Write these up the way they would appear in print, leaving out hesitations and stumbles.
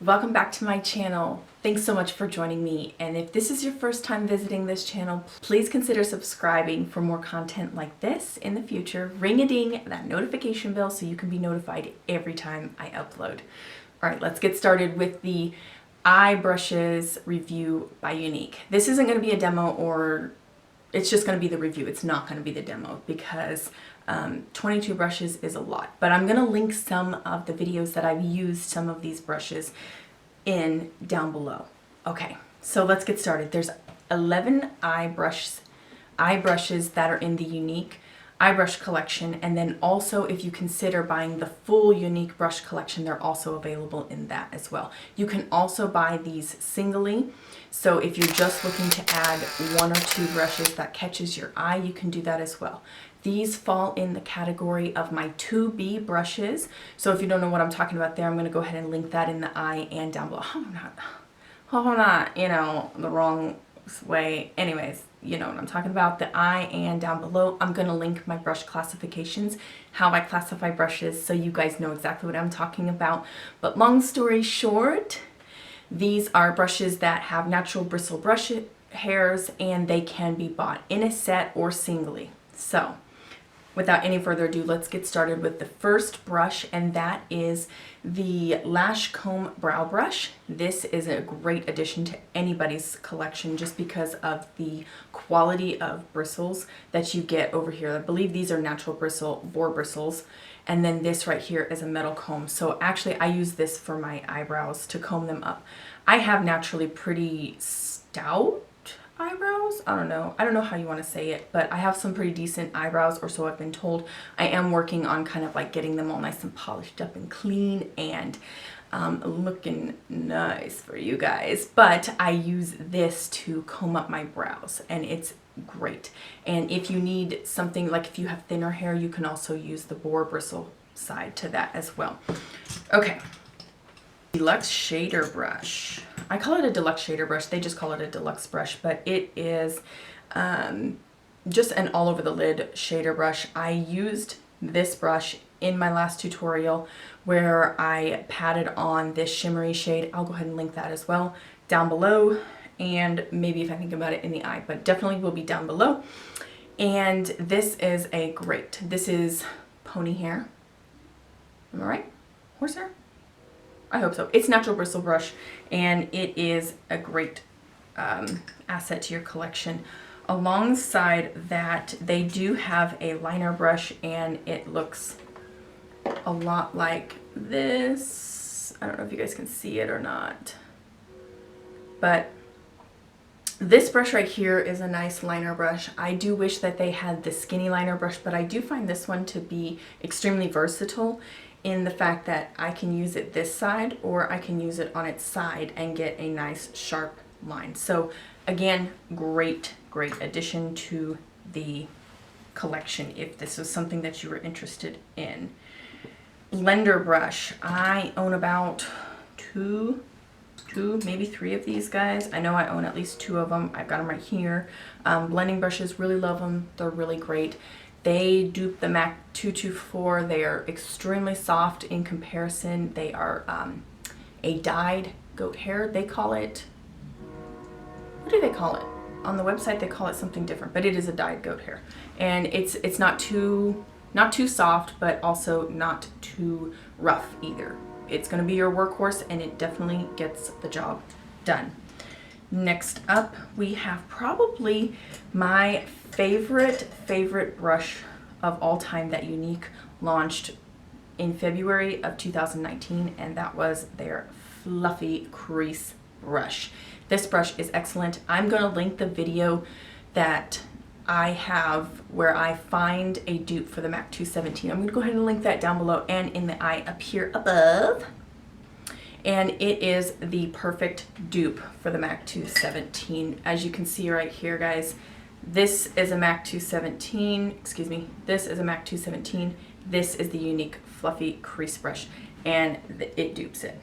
Welcome back to my channel. Thanks so much for joining me. And if this is your first time visiting this channel, please consider subscribing for more content like this in the future. Ring-a-ding that notification bell so you can be notified every time I upload. All right, let's get started with the eye brushes review by Younique. This isn't going to be a demo, or it's just going to be the review. It's not going to be the demo because 22 brushes is a lot, but I'm going to link some of the videos that I've used some of these brushes in down below. Okay, so let's get started. There's 11 eye brushes that are in the Younique eye brush collection, and then also if you consider buying the full Younique brush collection, they're also available in that as well. You can also buy these singly, so if you're just looking to add one or two brushes that catches your eye, you can do that as well. These fall in the category of my 2B brushes, so if you don't know what I'm talking about there, I'm going to go ahead and link that in the eye and down below. I'm not, you know, the wrong way. Anyways, you know what I'm talking about, the eye and down below. I'm going to link my brush classifications, how I classify brushes, so you guys know exactly what I'm talking about. But long story short, these are brushes that have natural bristle brush hairs, and they can be bought in a set or singly. So without any further ado, let's get started with the first brush, and that is the Lash Comb Brow Brush. This is a great addition to anybody's collection just because of the quality of bristles that you get over here. I believe these are natural boar bristles, and then this right here is a metal comb. So actually I use this for my eyebrows to comb them up. I have naturally pretty stout eyebrows. I don't know how you want to say it, but I have some pretty decent eyebrows, or so I've been told. I am working on kind of like getting them all nice and polished up and clean and looking nice for you guys. But I use this to comb up my brows, and it's great. And if you need something, like if you have thinner hair, you can also use the boar bristle side to that as well. Okay. Deluxe shader brush. I call it a deluxe shader brush. They just call it a deluxe brush, but it is just an all over the lid shader brush. I used this brush in my last tutorial where I patted on this shimmery shade. I'll go ahead and link that as well down below, and maybe if I think about it in the eye, but definitely will be down below. And this is this is pony hair. Am I right? Horsehair? I hope so. It's natural bristle brush, and it is a great asset to your collection. Alongside that, they do have a liner brush, and it looks a lot like this. I don't know if you guys can see it or not, but this brush right here is a nice liner brush. I do wish that they had the skinny liner brush, but I do find this one to be extremely versatile in the fact that I can use it this side, or I can use it on its side and get a nice sharp line. So again, great addition to the collection if this is something that you were interested in. Blender brush. I own about two, maybe three of these guys. I know I own at least two of them. I've got them right here. Blending brushes, really love them. They're really great. They dupe the MAC 224. They are extremely soft in comparison. They are a dyed goat hair, they call it. What do they call it? On the website they call it something different, but it is a dyed goat hair. And it's not too soft, but also not too rough either. It's going to be your workhorse, and it definitely gets the job done. Next up, we have probably my favorite brush of all time that Younique launched in February of 2019, and that was their fluffy crease brush. This brush is excellent. I'm going to link the video that I have where I find a dupe for the MAC 217. I'm going to go ahead and link that down below and in the eye up here above. And it is the perfect dupe for the MAC 217. As you can see right here, guys, this is a MAC 217, excuse me, this is a MAC 217. This is the Younique Fluffy Crease Brush, and it dupes it.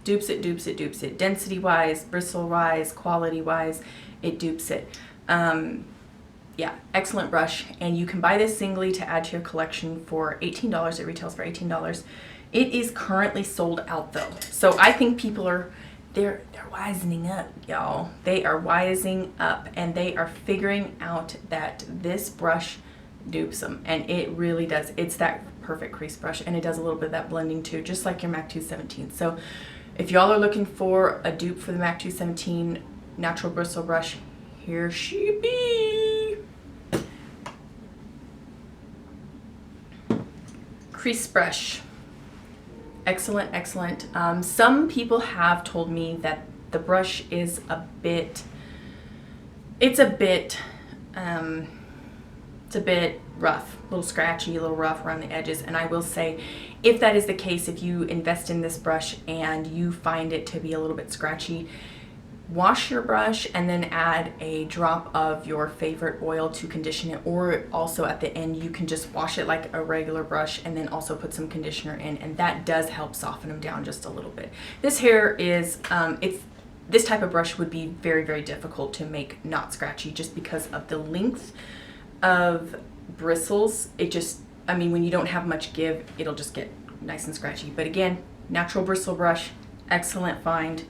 Dupes it. Density-wise, bristle-wise, quality-wise, it dupes it. Yeah, excellent brush, and you can buy this singly to add to your collection for $18. It retails for $18. It is currently sold out though. So I think people are, they're wisening up, y'all. They are wising up and they are figuring out that this brush dupes them, and it really does. It's that perfect crease brush, and it does a little bit of that blending too, just like your MAC 217. So if y'all are looking for a dupe for the MAC 217 natural bristle brush, here she be. Crease brush. Excellent, excellent. Some people have told me that the brush is a bit rough, a little scratchy, a little rough around the edges. And I will say, if that is the case, if you invest in this brush and you find it to be a little bit scratchy, wash your brush and then add a drop of your favorite oil to condition it, or also at the end you can just wash it like a regular brush and then also put some conditioner in, and that does help soften them down just a little bit. This hair is, this type of brush would be very, very difficult to make not scratchy just because of the length of bristles. It just, I mean, when you don't have much give, it'll just get nice and scratchy. But again, natural bristle brush, excellent find.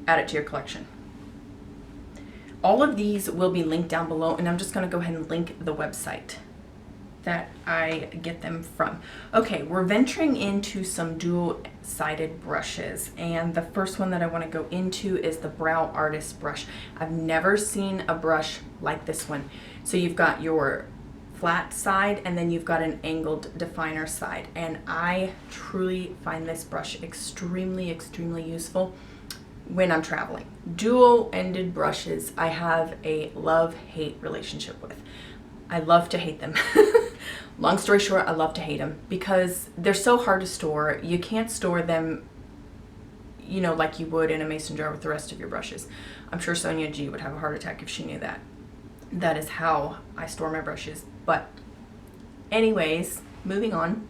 Add it to your collection. All of these will be linked down below, and I'm just going to go ahead and link the website that I get them from. Okay, we're venturing into some dual-sided brushes, and the first one that I want to go into is the Brow Artist brush. I've never seen a brush like this one. So you've got your flat side and then you've got an angled definer side, and I truly find this brush extremely, extremely useful when I'm traveling. Dual-ended brushes I have a love-hate relationship with. I love to hate them. Long story short, I love to hate them because they're so hard to store. You can't store them, you know, like you would in a mason jar with the rest of your brushes. I'm sure Sonia G would have a heart attack if she knew that. That is how I store my brushes. But anyways, moving on.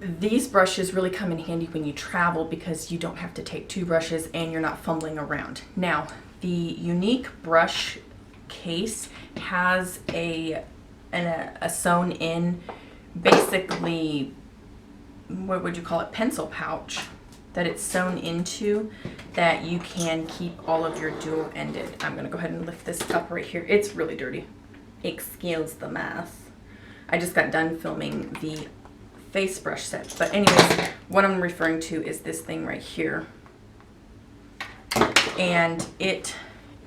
These brushes really come in handy when you travel because you don't have to take two brushes and you're not fumbling around. Now, the Younique brush case has a sewn in, basically, what would you call it, pencil pouch that it's sewn into that you can keep all of your dual-ended. I'm going to go ahead and lift this up right here. It's really dirty. Excuse the mess. I just got done filming the face brush set. But anyways, what I'm referring to is this thing right here. And it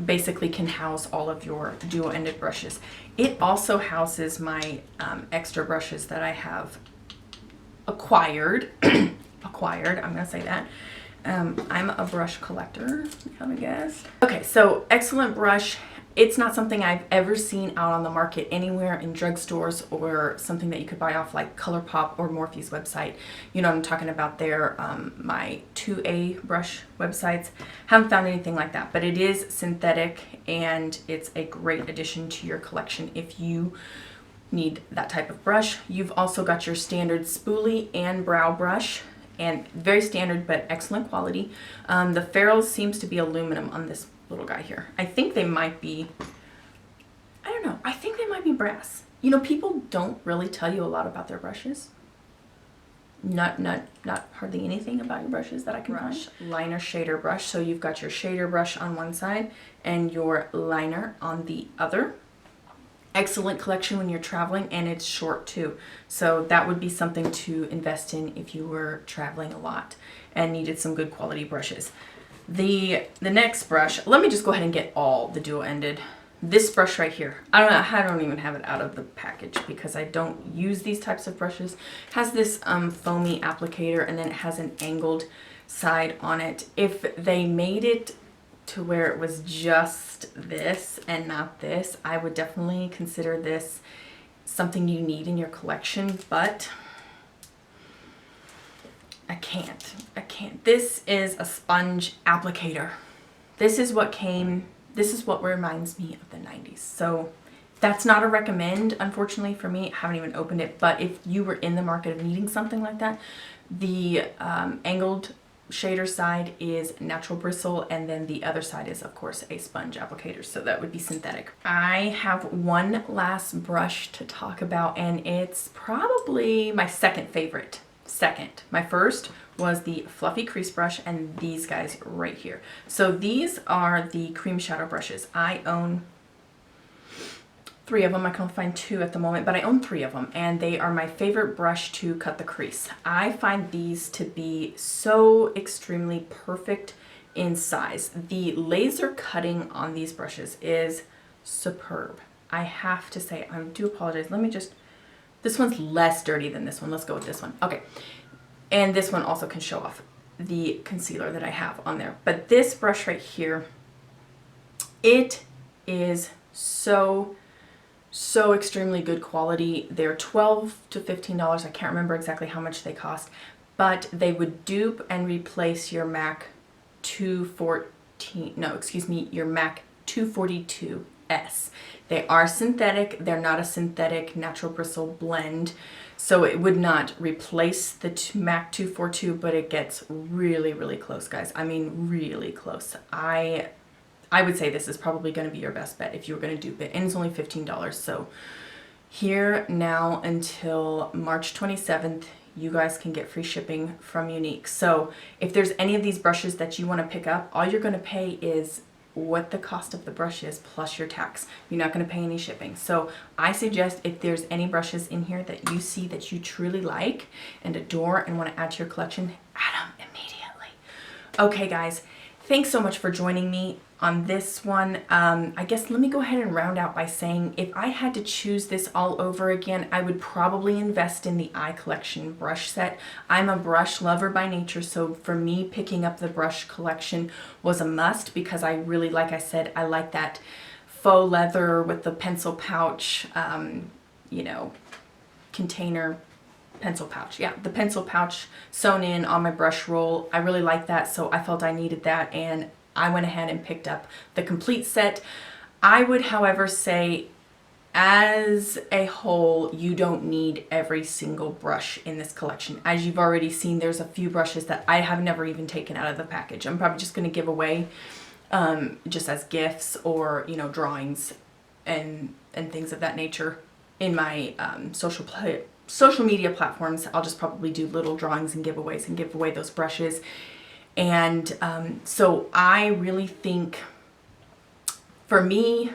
basically can house all of your dual-ended brushes. It also houses my extra brushes that I have acquired. I'm gonna say that. I'm a brush collector, I guess. Okay, so excellent brush. It's not something I've ever seen out on the market anywhere in drugstores or something that you could buy off like ColourPop or Morphe's website. You know what I'm talking about there, my 2A brush websites. Haven't found anything like that, but it is synthetic and it's a great addition to your collection if you need that type of brush. You've also got your standard spoolie and brow brush, and very standard but excellent quality. The ferrule seems to be aluminum on this little guy here. I think they might be, I don't know, I think they might be brass. You know, people don't really tell you a lot about their brushes. Not hardly anything about your brushes that I can find. Liner shader brush. So you've got your shader brush on one side and your liner on the other. Excellent collection when you're traveling, and it's short too. So that would be something to invest in if you were traveling a lot and needed some good quality brushes. The next brush, let me just go ahead and get all the dual-ended. This brush right here, I don't even have it out of the package because I don't use these types of brushes. It has this foamy applicator, and then it has an angled side on it. If they made it to where it was just this and not this, I would definitely consider this something you need in your collection, but I can't. This is a sponge applicator. This is what reminds me of the 90s. So that's not a recommend, unfortunately for me. I haven't even opened it, but if you were in the market of needing something like that, the angled shader side is natural bristle, and then the other side is of course a sponge applicator, so that would be synthetic. I have one last brush to talk about, and it's probably my second favorite. My first was the fluffy crease brush, and these guys right here. So these are the cream shadow brushes. I own 3 of them. I can only find 2 at the moment, but I own 3 of them, and they are my favorite brush to cut the crease. I find these to be so extremely perfect in size. The laser cutting on these brushes is superb. I have to say, I do apologize. Let me just, this one's less dirty than this one. Let's go with this one. Okay. And this one also can show off the concealer that I have on there. But this brush right here, it is so extremely good quality. They're $12 to $15. I can't remember exactly how much they cost, but they would dupe and replace your MAC 214, no, excuse me, your MAC 242S. They are synthetic. They're not a synthetic natural bristle blend, so it would not replace the MAC 242, but it gets really, really close, guys. I mean, really close. I would say this is probably going to be your best bet if you were going to dupe it, and it's only $15. So here now until March 27th, you guys can get free shipping from Younique. So if there's any of these brushes that you want to pick up, all you're going to pay is what the cost of the brush is plus your tax. You're not going to pay any shipping. So I suggest if there's any brushes in here that you see that you truly like and adore and want to add to your collection, add them immediately. Okay, guys. Thanks so much for joining me on this one. I guess let me go ahead and round out by saying if I had to choose this all over again, I would probably invest in the Eye Collection brush set. I'm a brush lover by nature, so for me, picking up the brush collection was a must because I really, like I said, I like that faux leather with the pencil pouch, you know, container. Pencil pouch, yeah, the pencil pouch sewn in on my brush roll. I really like that, so I felt I needed that, and I went ahead and picked up the complete set. I would, however, say as a whole, you don't need every single brush in this collection. As you've already seen, there's a few brushes that I have never even taken out of the package. I'm probably just going to give away just as gifts or, you know, drawings and things of that nature in my social media platforms. I'll just probably do little drawings and giveaways and give away those brushes. And so I really think, for me,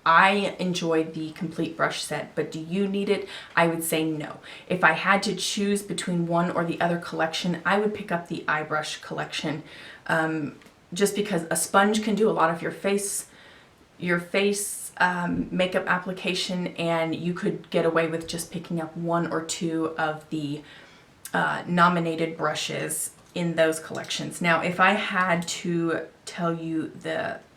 I enjoy the complete brush set, but do you need it? I would say no. If I had to choose between one or the other collection, I would pick up the eye brush collection, just because a sponge can do a lot of your face makeup application, and you could get away with just picking up 1 or 2 of the nominated brushes in those collections. Now, if I had to tell you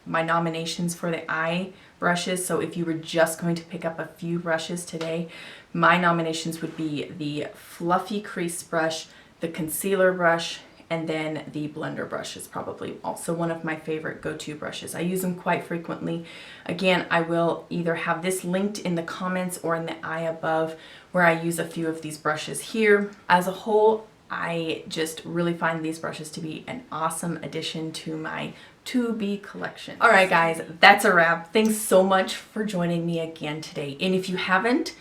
my nominations for the eye brushes, so if you were just going to pick up a few brushes today, my nominations would be the fluffy crease brush, the concealer brush, and then the blender brush is probably also one of my favorite go-to brushes. I use them quite frequently. Again, I will either have this linked in the comments or in the eye above where I use a few of these brushes here. As a whole, I just really find these brushes to be an awesome addition to my to-be collection. All right, guys, that's a wrap. Thanks so much for joining me again today. And if you haven't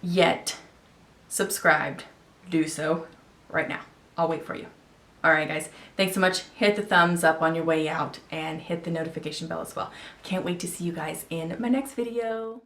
yet subscribed, do so right now. I'll wait for you. All right, guys, thanks so much. Hit the thumbs up on your way out and hit the notification bell as well. Can't wait to see you guys in my next video.